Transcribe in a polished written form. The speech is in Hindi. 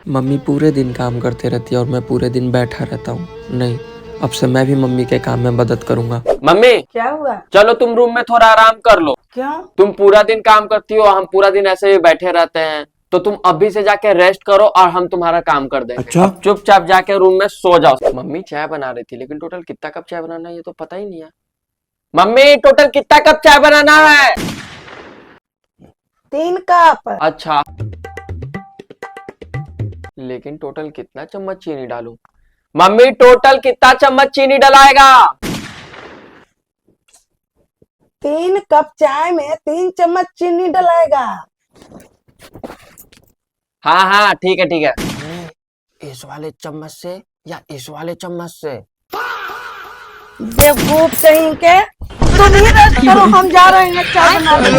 मम्मी पूरे दिन काम करते रहती है और मैं पूरे दिन बैठा रहता हूँ। नहीं, अब से मैं भी मम्मी के काम में मदद करूंगा। मम्मी क्या हुआ? चलो तुम रूम में थोड़ा आराम कर लो। क्यों? तुम पूरा दिन काम करती हो, हम पूरा दिन ऐसे ही बैठे रहते हैं, तो तुम अभी से जाके रेस्ट करो और हम तुम्हारा काम कर देंगे। अच्छा? अब चुपचाप जाके रूम में सो जाओ। मम्मी चाय बना रही थी, लेकिन टोटल कितना कप चाय बनाना है ये तो पता ही नहीं है। मम्मी टोटल कितना कप चाय बनाना है? 3 कप। अच्छा, लेकिन टोटल कितना चम्मच चीनी डालूं? मम्मी टोटल कितना चम्मच चीनी डलाएगा? 3 कप चाय में 3 चम्मच चीनी डलाएगा। हाँ हाँ ठीक है ठीक है। इस वाले चम्मच से या इस वाले चम्मच से? बेवकूफ कहीं के। तुम ही रेस्ट करो, हम जा रहे हैं चाय बनाने।